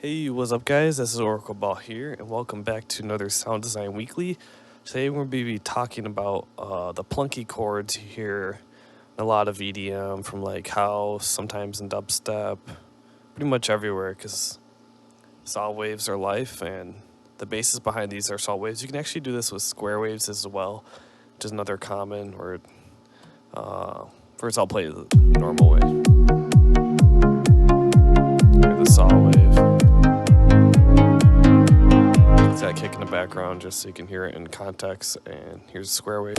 Hey, what's up guys? This is Oracle Ball here, and welcome back to another Sound Design Weekly. Today we're going to be talking about the Plunky Chords here. A lot of EDM from like house, sometimes in dubstep, pretty much everywhere because saw waves are life, and the basis behind these are saw waves. You can actually do this with square waves as well, which is another common, or first I'll play the normal way. Here's the saw wave. That kick in the background just so you can hear it in context, and here's a square wave.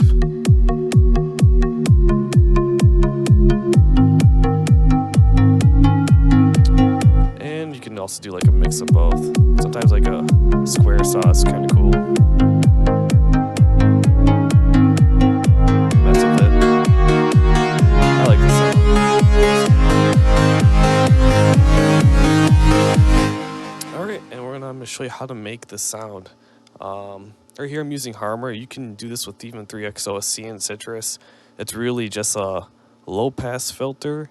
And you can also do like a mix of both. Sometimes like a square saw is kind of cool. Mess with it. I like this song. Alright, and I'm going to show you how to make this sound. Right here I'm using Harmor. You can do this with even 3XOSC and Citrus. It's really just a low pass filter.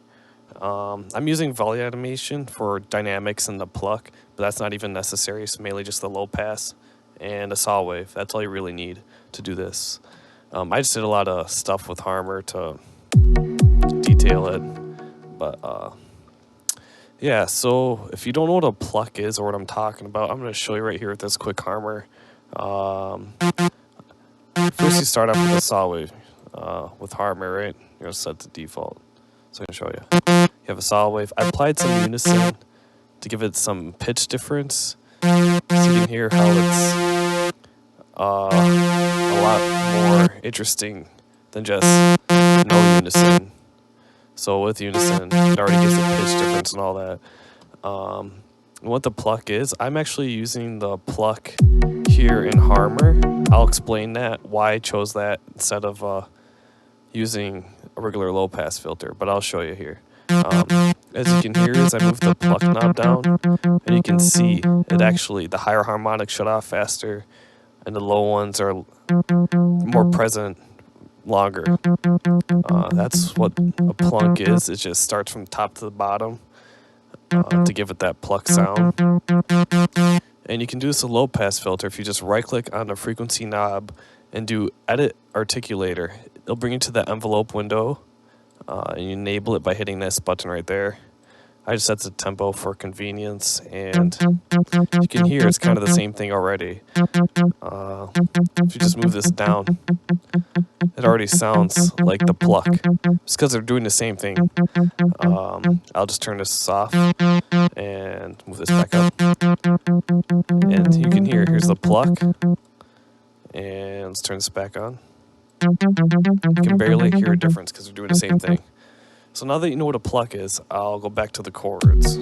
I'm using volley animation for dynamics and the pluck, but that's not even necessary. It's mainly just the low pass and a saw wave. That's all you really need to do this. I just did a lot of stuff with Harmor to detail it, but yeah, so if you don't know what a pluck is or what I'm talking about, I'm going to show you right here with this quick Harmor. First you start off with a saw wave with Harmor, right? You're going to set the default. So I'm going to show you. You have a saw wave. I applied some unison to give it some pitch difference. So you can hear how it's a lot more interesting than just no unison. So with unison, it already gives a pitch difference and all that. What the pluck is, I'm actually using the pluck here in Harmor. I'll explain that, why I chose that instead of using a regular low pass filter, but I'll show you here. As you can hear, as I move the pluck knob down, and you can see it actually, the higher harmonics shut off faster, and the low ones are more present longer. That's what a plunk is. It just starts from top to the bottom to give it that pluck sound. And you can do this with a low pass filter if you just right click on the frequency knob and do edit articulator. It'll bring you to the envelope window, and you enable it by hitting this button right there. I just set the tempo for convenience, and you can hear it's kind of the same thing already. If you just move this down, it already sounds like the pluck. Just because they're doing the same thing. I'll just turn this off and move this back up. And you can hear, here's the pluck. And let's turn this back on. You can barely hear a difference because they're doing the same thing. So now that you know what a pluck is, I'll go back to the chords.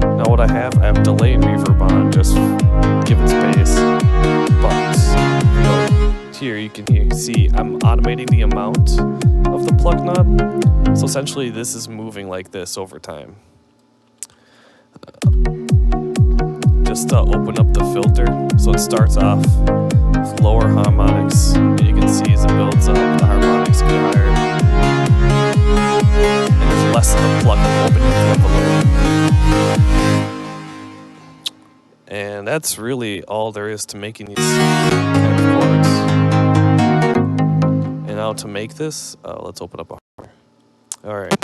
Now what I have delay and reverb on, just give it space. But here you can see I'm automating the amount of the pluck knob. So essentially this is moving like this over time. Just to open up the filter, so it starts off with lower harmonics, and you can see as it builds up, the harmonics get higher. And there's less of the pluck opening the envelope. And that's really all there is to making these kind of chords. And now to make this, let's open up a Harmor. Alright.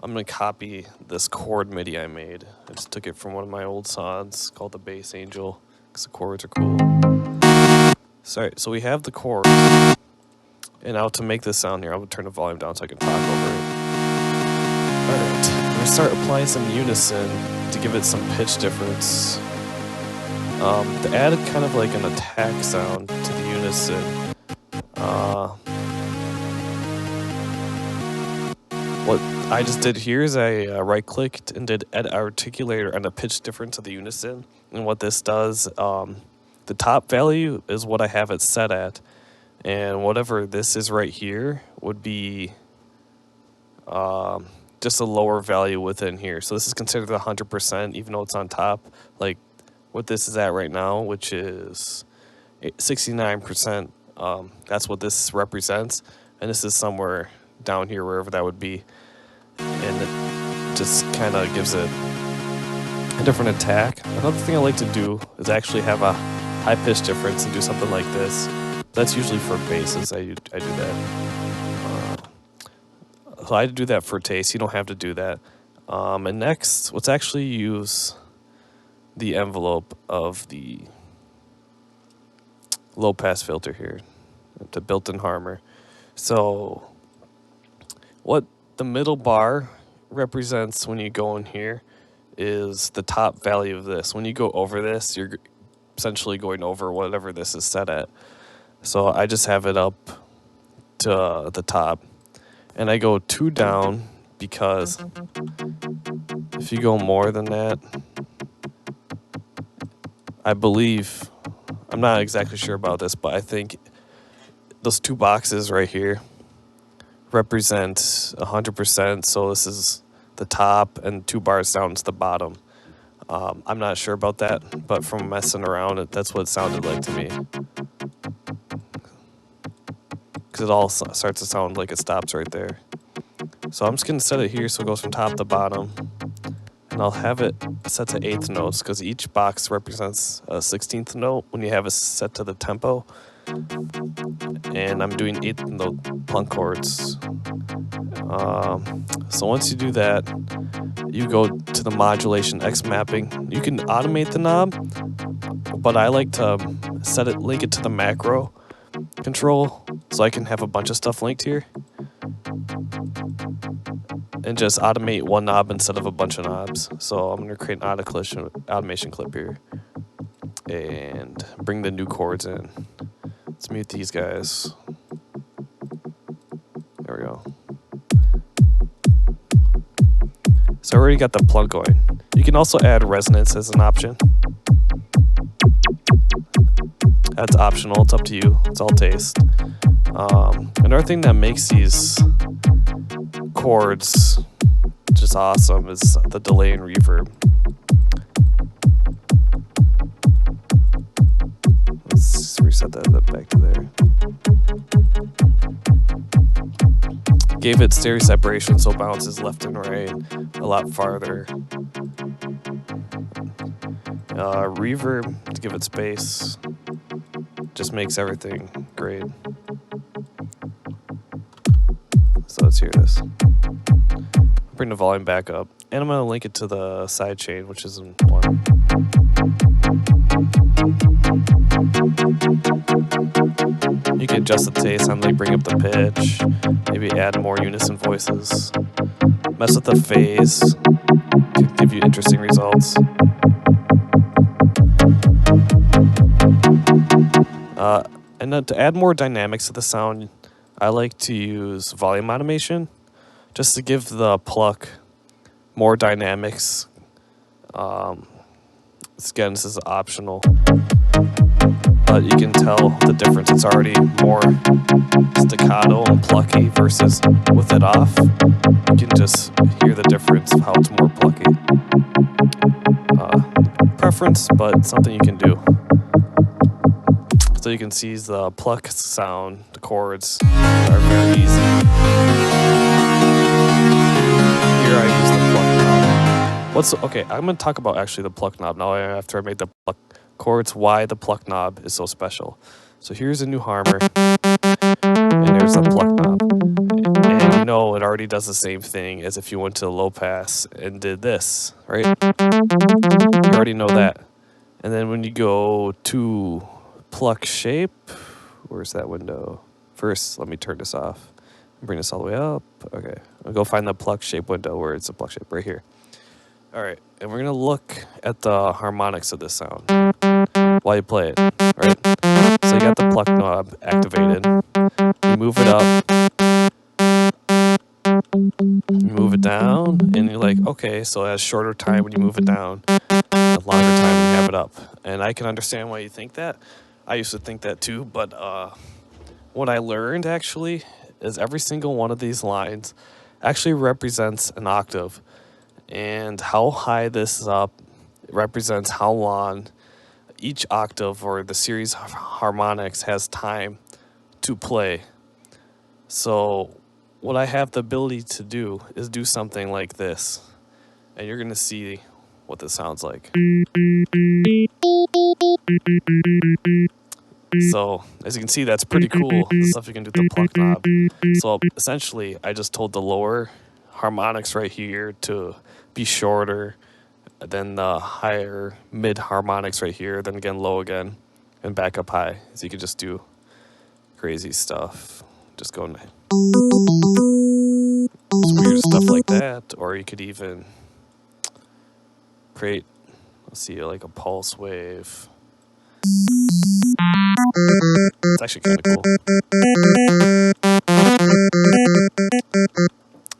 I'm going to copy this chord MIDI I made. I just took it from one of my old songs called the Bass Angel, because the chords are cool. So we have the chords. And now to make this sound here, I'm going to turn the volume down so I can talk over it. Alright, I'm going to start applying some unison to give it some pitch difference. To add kind of like an attack sound to the unison. What I just did here is I right-clicked and did edit articulator on the pitch difference of the unison. And what this does, the top value is what I have it set at. And whatever this is right here would be just a lower value within here. So this is considered 100%, even though it's on top. Like what this is at right now, which is 69%. That's what this represents. And this is somewhere down here, wherever that would be. And just kind of gives it a different attack. Another thing I like to do is actually have a high pitch difference and do something like this. That's usually for basses. I do that. So I do that for taste. You don't have to do that. And next, let's actually use the envelope of the low pass filter here, the built-in harmer. So what the middle bar represents when you go in here is the top value of this. When you go over this, you're essentially going over whatever this is set at. So I just have it up to the top, and I go 2 down because if you go more than that, I believe, I'm not exactly sure about this, but I think those 2 boxes right here represent 100%. So this is the top, and 2 bars down is the bottom. I'm not sure about that, but from messing around, that's what it sounded like to me. Because it all starts to sound like it stops right there. So I'm just going to set it here so it goes from top to bottom. And I'll have it set to 8th notes because each box represents a 16th note when you have it set to the tempo. And I'm doing 8th note plunk chords. So once you do that, you go to the modulation X mapping. You can automate the knob, but I like to link it to the macro control so I can have a bunch of stuff linked here and just automate one knob instead of a bunch of knobs. So I'm going to create an automation clip here and bring the new chords in. Let's mute these guys. There we go. So I already got the plug going. You can also add resonance as an option. That's optional. It's up to you. It's all taste. Another thing that makes these chords just awesome is the delay and reverb. Let's reset that back to there. Gave it stereo separation so it bounces left and right a lot farther. Reverb to give it space. Just makes everything great. So let's hear this. Bring the volume back up, and I'm going to link it to the side chain, which is in 1. You can adjust the taste on bring up the pitch, maybe add more unison voices, mess with the phase, could give you interesting results. And then to add more dynamics to the sound, I like to use volume automation just to give the pluck more dynamics. Again, this is optional, but you can tell the difference. It's already more staccato and plucky versus with it off. You can just hear the difference of how it's more plucky. Preference, but something you can do. So you can see the pluck sound, the chords are very easy. Here I use the pluck knob. Okay, I'm going to talk about actually the pluck knob now after I made the pluck chords, why the pluck knob is so special. So here's a new harmer, and there's the pluck knob. And you know it already does the same thing as if you went to low pass and did this, right? You already know that. And then when you go to pluck shape, where's that window? First, let me turn this off. Bring this all the way up. Okay, I'll go find the pluck shape window where it's a pluck shape right here. All right, and we're gonna look at the harmonics of this sound while you play it. All right, so you got the pluck knob activated. You move it up, you move it down, and you're like, okay, so it has shorter time when you move it down, a longer time when you have it up. And I can understand why you think that. I used to think that too, but what I learned actually is every single one of these lines actually represents an octave, and how high this is up represents how long each octave or the series of harmonics has time to play. So what I have the ability to do is do something like this. and you're gonna see what this sounds like. So as you can see, that's pretty cool, the stuff you can do with the pluck knob. So essentially, I just told the lower harmonics right here to be shorter, then the higher mid harmonics right here, then again low again, and back up high. So you can just do crazy stuff. Just go into weird stuff like that, or you could even create, let's see, like a pulse wave. It's actually kind of cool.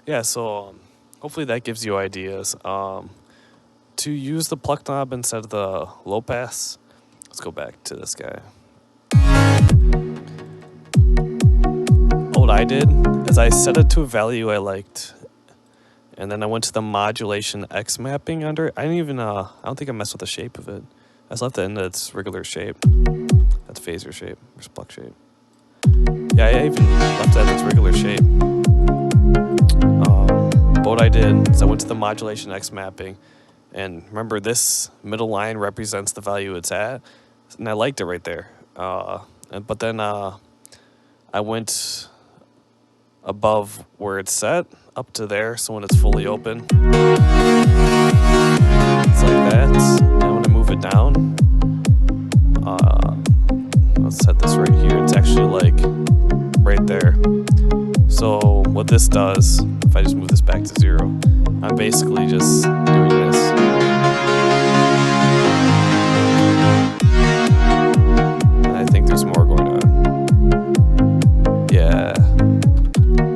Yeah, so hopefully that gives you ideas. To use the pluck knob instead of the low pass, let's go back to this guy. What I did is I set it to a value I liked, and then I went to the modulation X mapping under it. I don't think I messed with the shape of it. I just left it in its regular shape. That's phaser shape. There's pluck shape. Yeah, I even left that in its regular shape. But what I did is I went to the modulation X mapping, and remember this middle line represents the value it's at, and I liked it right there. But then I went above where it's set, up to there, so when it's fully open, it's like that. And when I move it down, let's set this right here. It's actually like right there. So what this does, if I just move this back to 0, I'm basically just doing this. And I think there's more going on. Yeah,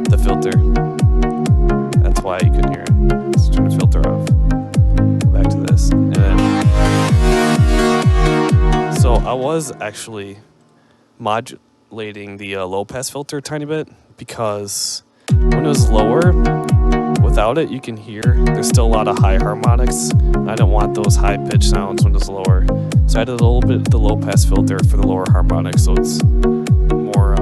the filter. That's why you couldn't hear it. Let's turn the filter off. Go back to this. And then, so I was actually modulating the low pass filter a tiny bit, because when it was lower, without it, you can hear there's still a lot of high harmonics. I don't want those high pitch sounds when it's lower. So I added a little bit of the low pass filter for the lower harmonics, so it's more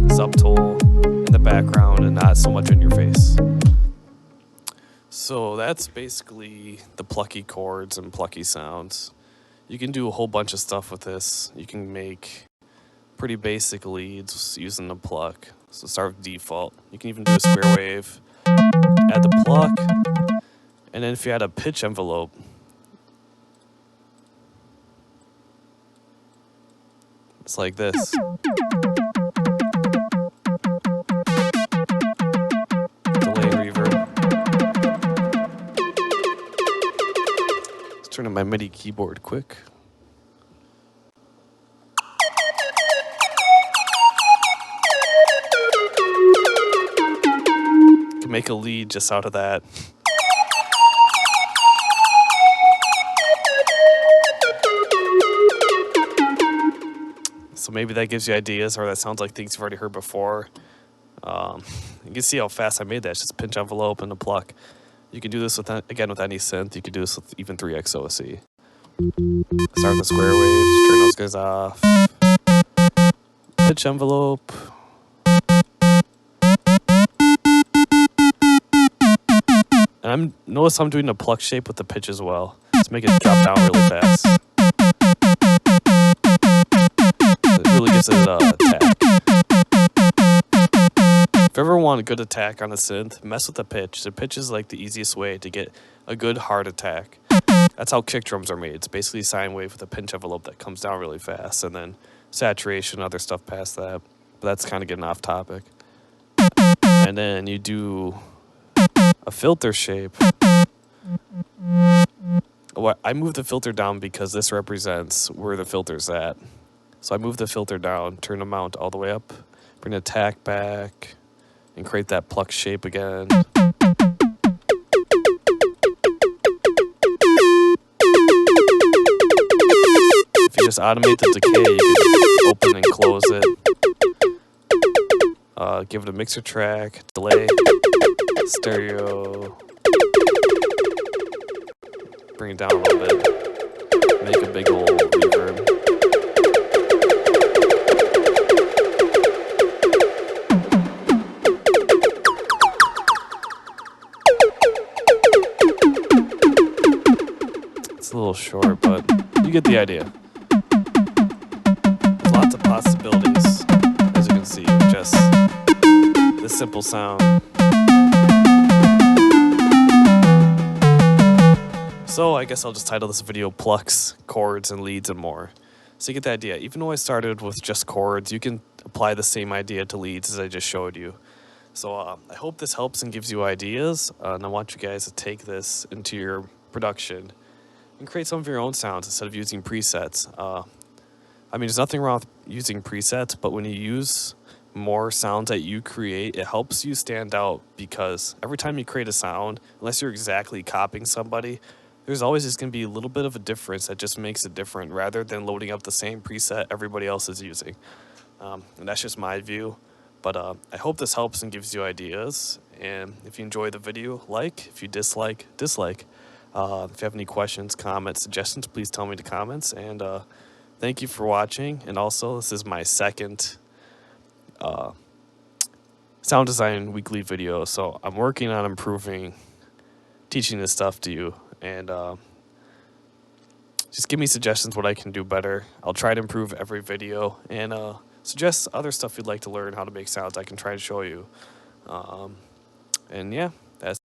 subtle in the background and not so much in your face. So that's basically the plucky chords and plucky sounds. You can do a whole bunch of stuff with this. You can make pretty basic leads using the pluck. So start with default. You can even do a square wave, add the pluck, and then if you add a pitch envelope, it's like this. Delay reverb. Let's turn on my MIDI keyboard quick. Make a lead just out of that. So maybe that gives you ideas, or that sounds like things you've already heard before. You can see how fast I made that. It's just a pinch envelope and a pluck. You can do this with again with any synth. You can do this with even 3x OSE. Start with the square waves, turn those guys off. Pitch envelope. And notice I'm doing a pluck shape with the pitch as well. Let's make it drop down really fast. It really gives it an attack. If you ever want a good attack on a synth, mess with the pitch. The pitch is like the easiest way to get a good hard attack. That's how kick drums are made. It's basically a sine wave with a pinch envelope that comes down really fast, and then saturation, other stuff past that. But that's kind of getting off topic. And then you do a filter shape. I move the filter down because this represents where the filter's at. So I move the filter down, turn the mount all the way up, bring the attack back, and create that pluck shape again. If you just automate the decay, you can open and close it. Give it a mixer track, delay, stereo. Bring it down a little bit. Make a big old reverb. It's a little short, but you get the idea. There's lots of possibilities, as you can see, with just this simple sound. So I guess I'll just title this video Plucks, Chords, and Leads and More. So you get the idea. Even though I started with just chords, you can apply the same idea to leads as I just showed you. So I hope this helps and gives you ideas, and I want you guys to take this into your production and create some of your own sounds instead of using presets. I mean, there's nothing wrong with using presets, but when you use more sounds that you create, it helps you stand out, because every time you create a sound, unless you're exactly copying somebody, there's always just going to be a little bit of a difference that just makes it different, rather than loading up the same preset everybody else is using. And that's just my view. But I hope this helps and gives you ideas. And if you enjoy the video, like. If you dislike, dislike. If you have any questions, comments, suggestions, please tell me in the comments. And thank you for watching. And also, this is my second sound design weekly video. So I'm working on improving, teaching this stuff to you. And just give me suggestions what I can do better. I'll try to improve every video, and suggest other stuff you'd like to learn how to make sounds. I can try to show you. And yeah.